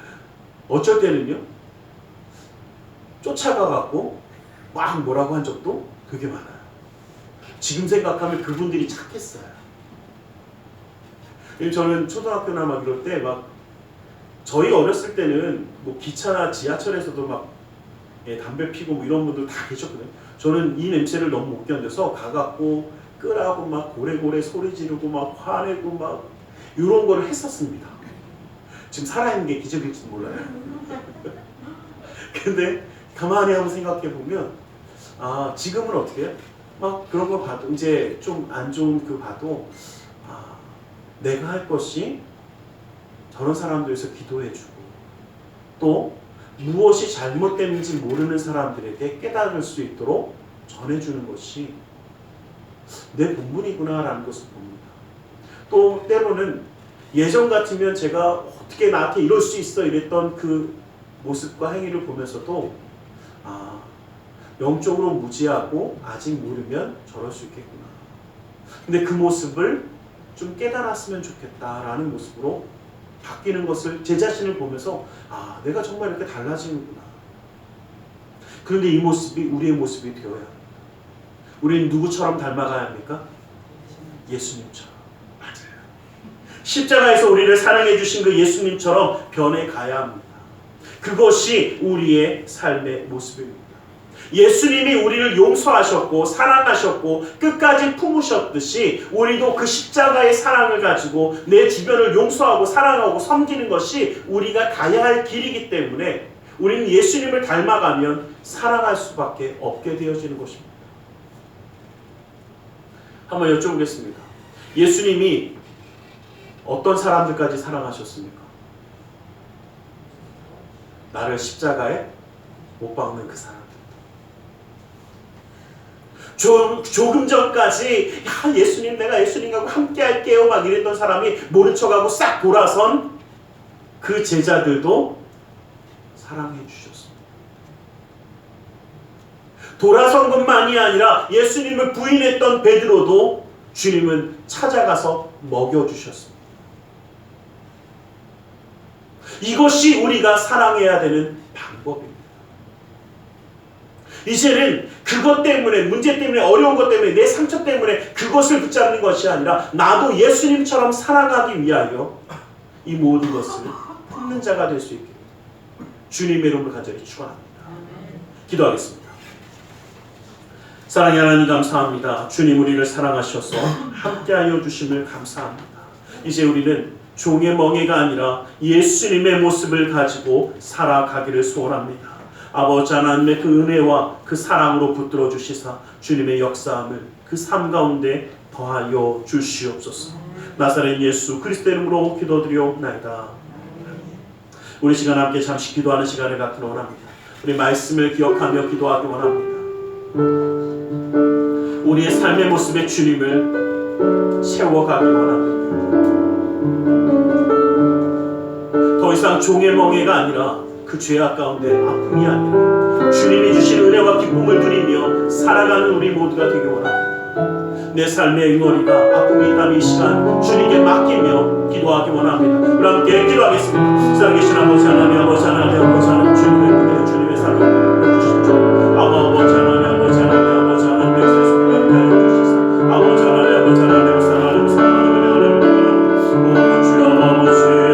어쩔 때는요. 쫓아가갖고 막 뭐라고 한 적도 되게 많아요. 지금 생각하면 그분들이 착했어요. 저는 초등학교나 막 이럴 때 막 저희 어렸을 때는 뭐 기차나 지하철에서도 막 담배 피고 뭐 이런 분들 다 계셨거든요. 저는 이 냄새를 너무 못 견뎌서 가갖고 끄라고 막 고래고래 소리 지르고 막 화내고 막 이런 거를 했었습니다. 지금 살아있는 게 기적일지도 몰라요. 근데 가만히 한번 생각해 보면 지금은 어떻게 해요? 막 그런 거 봐도 이제 좀 안 좋은 그 봐도 내가 할 것이 저런 사람들에서 기도해주고 또 무엇이 잘못됐는지 모르는 사람들에게 깨달을 수 있도록 전해주는 것이 내 본분이구나 라는 것을 봅니다. 또 때로는 예전 같으면 제가 어떻게 나한테 이럴 수 있어 이랬던 그 모습과 행위를 보면서도 영적으로 무지하고 아직 모르면 저럴 수 있겠구나. 근데 그 모습을 좀 깨달았으면 좋겠다라는 모습으로 바뀌는 것을 제 자신을 보면서 아, 내가 정말 이렇게 달라지는구나. 그런데 이 모습이 우리의 모습이 되어야 합니다. 우리는 누구처럼 닮아가야 합니까? 예수님처럼. 맞아요. 십자가에서 우리를 사랑해 주신 그 예수님처럼 변해가야 합니다. 그것이 우리의 삶의 모습입니다. 예수님이 우리를 용서하셨고 사랑하셨고 끝까지 품으셨듯이 우리도 그 십자가의 사랑을 가지고 내 주변을 용서하고 사랑하고 섬기는 것이 우리가 가야 할 길이기 때문에 우리는 예수님을 닮아가면 사랑할 수밖에 없게 되어지는 것입니다. 한번 여쭤보겠습니다. 예수님이 어떤 사람들까지 사랑하셨습니까? 나를 십자가에 못 박는 그 사람. 조금 전까지 야, 예수님 내가 예수님하고 함께 할게요 막 이랬던 사람이 모른 척하고 싹 돌아선 그 제자들도 사랑해 주셨습니다. 돌아선 것만이 아니라 예수님을 부인했던 베드로도 주님은 찾아가서 먹여주셨습니다. 이것이 우리가 사랑해야 되는 방법입니다. 이제는 그것 때문에, 문제 때문에, 어려운 것 때문에, 내 상처 때문에 그것을 붙잡는 것이 아니라 나도 예수님처럼 사랑하기 위하여 이 모든 것을 품는 자가 될 수 있게 주님의 이름으로 간절히 축원합니다. 기도하겠습니다. 사랑의 하나님 감사합니다. 주님 우리를 사랑하셔서 함께하여 주심을 감사합니다. 이제 우리는 종의 멍에가 아니라 예수님의 모습을 가지고 살아가기를 소원합니다. 아버지 하나님의 그 은혜와 그 사랑으로 붙들어 주시사 주님의 역사함을 그 삶 가운데 더하여 주시옵소서. 나사렛 예수 그리스도의 이름으로 기도드리옵나이다. 우리 시간 함께 잠시 기도하는 시간을 갖기를 원합니다. 우리 말씀을 기억하며 기도하기 원합니다. 우리의 삶의 모습에 주님을 채워가기 원합니다. 더 이상 종의 멍에가 아니라 그 죄악 가운데 아픔이 아니라 주님이 주신 은혜와 기쁨을 누리며 살아가는 우리 모두가 되기 원합니다. 내 삶의 응어리가 아픔이 있다면 이 시간 주님께 맡기며 기도하기 원합니다. 우리 함께 기도하겠습니다. 살아계신 아버지 하나님, 아버지 하나님, 아버지 하나님, 주님의 은혜, 주님의 사랑을 보여주십시오. 아버지 하나님, 아버지 하나님, 아버지 하나님, 역사의 소리가 하여 주시사 아버지 하나님, 아버지 하나님, 사랑하는 사랑하는 하나님, 주여 아버지,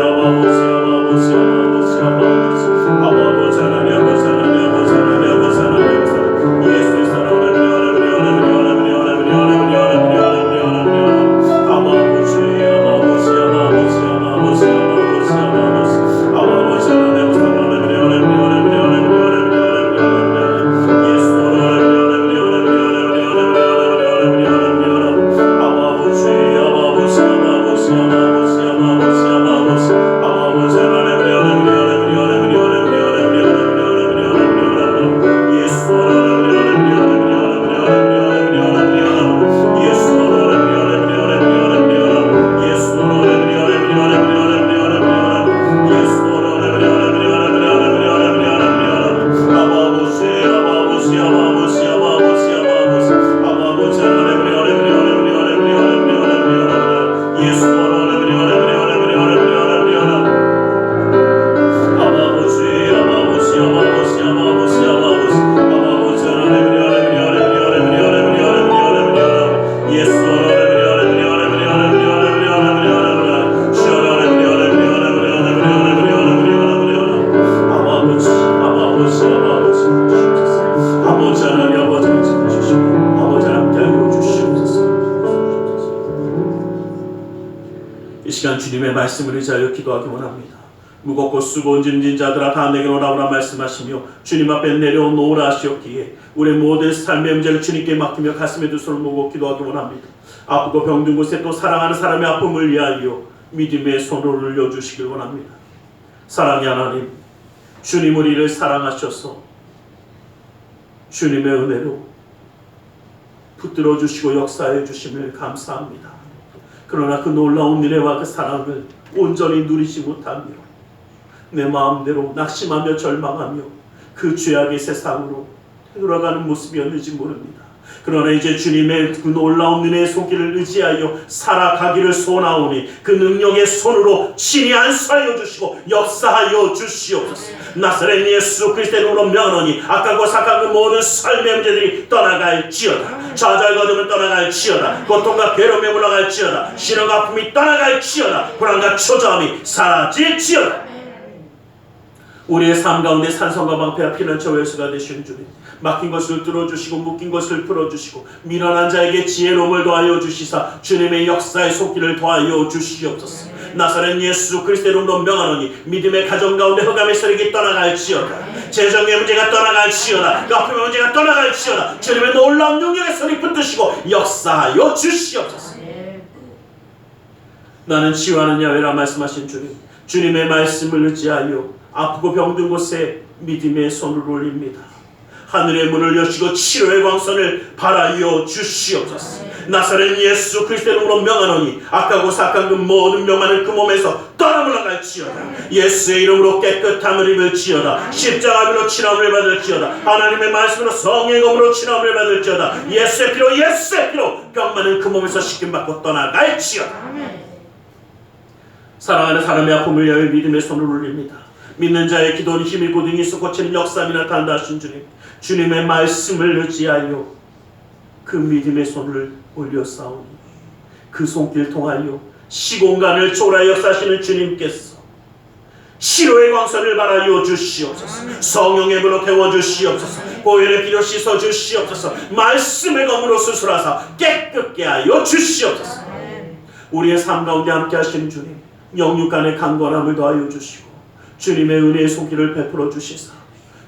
아버지, 아버지, 아버지, 아버지. 아버지 하나님, 아버지 하나님, 아버지 하나님, 아버지 하나님, 예수의 사랑을 주님의 말씀을 의지하여 기도하기 원합니다. 무겁고 수고온 짐진 자들아 다 내게로 나오라 말씀하시며 주님 앞에 내려놓으라 하시었기에 우리의 모든 삶의 문제를 주님께 맡기며 가슴에 두 손을 모으고 기도하기 원합니다. 아프고 병든 곳에 또 사랑하는 사람의 아픔을 위하여 믿음의 손을 올려주시길 원합니다. 사랑의 하나님, 주님 우리를 사랑하셔서 주님의 은혜로 붙들어 주시고 역사해 주심을 감사합니다. 그러나 그 놀라운 은혜와 그 사랑을 온전히 누리지 못하며 내 마음대로 낙심하며 절망하며 그 죄악의 세상으로 돌아가는 모습이었는지 모릅니다. 그러나 이제 주님의 그 놀라운 은혜의 손길을 의지하여 살아가기를 소원하오니 그 능력의 손으로 친히 안수하여 주시고 역사하여 주시옵소서. 나사렛 예수 그리스도의 이름으로 명하노니 악하고 사악한 그 모든 삶의 문제들이 떠나갈지어다. 좌절거둠을 떠나갈지어다. 고통과 괴로움에 물러갈지어다. 신앙과 아픔이 떠나갈지어다. 불안과 초조함이 사라질지어다. 우리의 삶 가운데 산성과 방패와 피난처 외수가 되신 주님, 막힌 것을 뚫어주시고 묶인 것을 풀어주시고 미련한 자에게 지혜로움을 더하여 주시사 주님의 역사의 손길을 더하여 주시옵소서. 나사렛 예수 그리스도의 이름으로 명하노니 믿음의 가정 가운데 흑암의 세력이 떠나갈지어다. 재정의 문제가 떠나갈지어다. 아픔의 문제가 떠나갈지어다. 주님의 놀라운 능력의 손이 붙드시고 역사하여 주시옵소서. 나는 치유하는 야훼라 말씀하신 주님, 주님의 말씀을 의지하여 아프고 병든 곳에 믿음의 손을 올립니다. 하늘의 문을 여시고 치료의 광선을 발하여 주시옵소서. 나사렛 예수 그리스도의 이름으로 명하노니 악하고 사악한 그 모든 명만을 그 몸에서 떠나 물러갈지어다. 예수의 이름으로 깨끗함을 입을지어다. 십자가로 치료함을 받을지어다. 하나님의 말씀으로 성령의 검으로 치료함을 받을지어다. 예수의 피로 병만은 그 몸에서 씻김받고 떠나갈지어다. 사랑하는 사람의 아픔을 위하여 믿음의 손을 올립니다. 믿는 자의 기도는 힘이 고등이 수 고치는 역사함이 나타난다 하신 주님, 주님의 말씀을 의지하여 그 믿음의 손을 올려싸우니 그 손길 통하여 시공간을 초월하여 역사하시는 주님께서 치료의 광선을 발하여 주시옵소서. 성령의 불로 태워주시옵소서. 보혈의 피로 씻어주시옵소서. 말씀의 검으로 수술하사 깨끗게 하여 주시옵소서. 우리의 삶 가운데 함께 하시는 주님, 영육간의 강건함을 더하여 주시고 주님의 은혜의 손길을 베풀어 주시사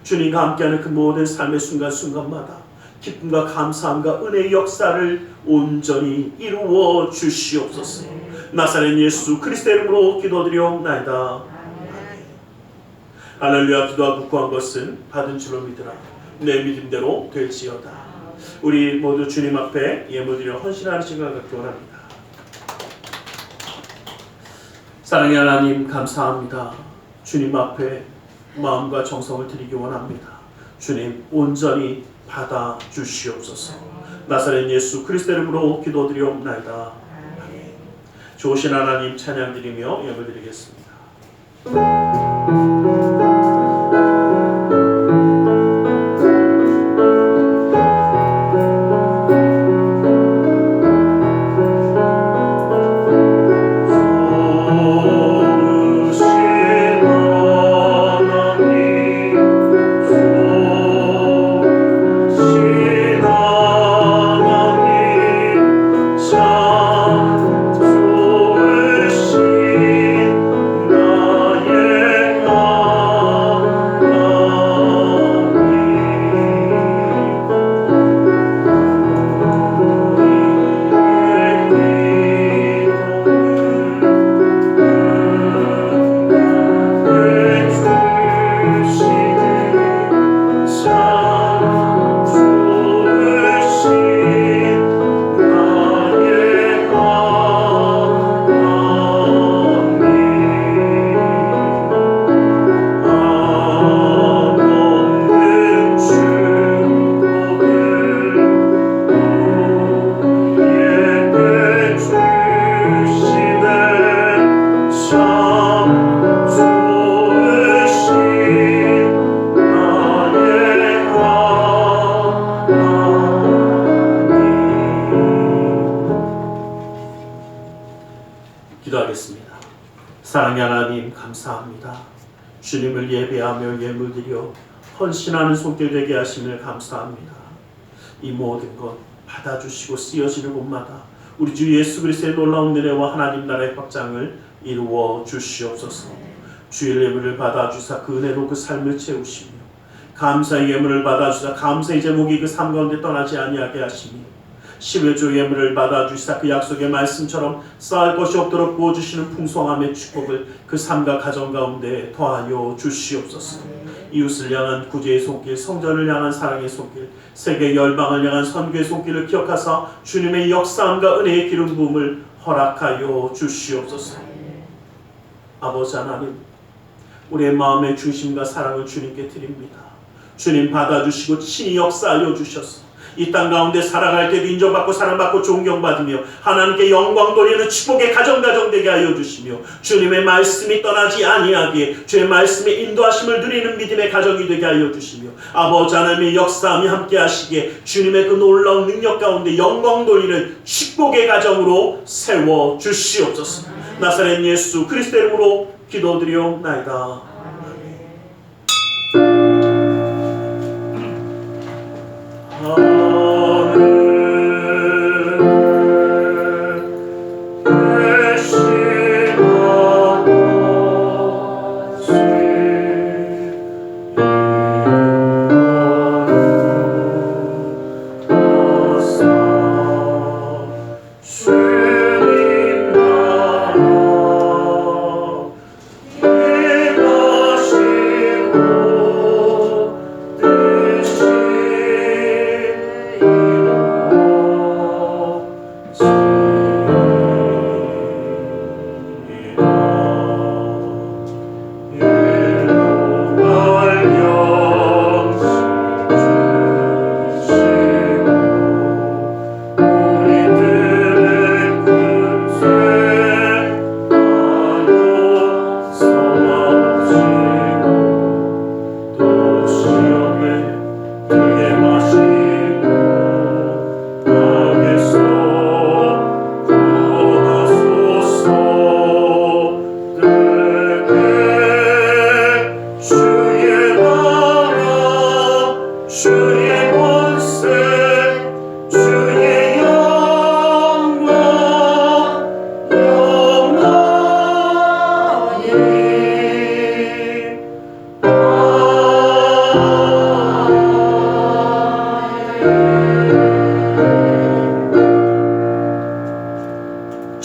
주님과 함께하는 그 모든 삶의 순간순간마다 기쁨과 감사함과 은혜의 역사를 온전히 이루어 주시옵소서. 나사렛 예수 그리스도의 이름으로 기도드리옵나이다. 할렐루야. 기도하고 구한 것은 받은 줄로 믿으라. 내 믿음대로 될지어다. 우리 모두 주님 앞에 예물드려 헌신하는 시간을 갖기 원합니다. 사랑의 하나님, 감사합니다. 주님 앞에 마음과 정성을 드리기 원합니다. 주님, 온전히 받아 주시옵소서. 나사렛 예수 그리스도 이름으로 기도드리옵나이다. 아멘. 좋으신 하나님 찬양드리며 예배드리겠습니다. 기도하겠습니다. 사랑의 하나님, 감사합니다. 주님을 예배하며 예물드려 헌신하는 손길 되게 하심을 감사합니다. 이 모든 것 받아주시고 쓰여지는 곳마다 우리 주 예수 그리스도의 놀라운 은혜와 하나님 나라의 확장을 이루어 주시옵소서. 주의 예물을 받아주사 그 은혜로 그 삶을 채우시며 감사의 예물을 받아주사 감사의 제목이 그 삶 가운데 떠나지 아니하게 하시니 10회 예물을 받아주시사 그 약속의 말씀처럼 쌓을 것이 없도록 부어주시는 풍성함의 축복을 그 삶과 가정 가운데 더하여 주시옵소서. 이웃을 향한 구제의 손길, 성전을 향한 사랑의 손길, 세계 열방을 향한 선교의 손길을 기억하사 주님의 역사함과 은혜의 기름 부음을 허락하여 주시옵소서. 아버지 하나님, 우리의 마음의 중심과 사랑을 주님께 드립니다. 주님 받아주시고 친히 역사하여 주셔서 이 땅 가운데 살아갈 때도 인정받고 사랑받고 존경받으며 하나님께 영광 돌리는 축복의 가정 되게 하여 주시며 주님의 말씀이 떠나지 아니하기에 주의 말씀의 인도하심을 누리는 믿음의 가정이 되게 하여 주시며 아버지 하나님의 역사함이 함께 하시기에 주님의 그 놀라운 능력 가운데 영광 돌리는 축복의 가정으로 세워 주시옵소서. 나사렛 예수 그리스도의 이름으로 기도드리옵나이다.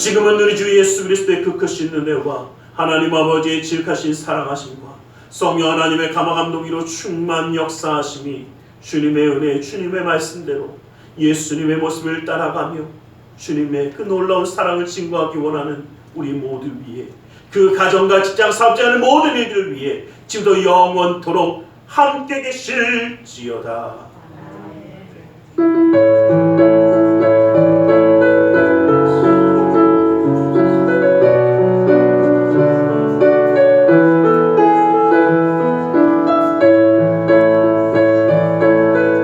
지금은 우리 주 예수 그리스도의 그 크신 은혜와 하나님 아버지의 지극하신 사랑하심과 성령 하나님의 감화감동으로 충만 역사하심이 주님의 은혜, 주님의 말씀대로 예수님의 모습을 따라가며 주님의 그 놀라운 사랑을 증거하기 원하는 우리 모두 위에 그 가정과 직장, 사업자는 모든 이들 위해 지금도 영원토록 함께 계실지어다.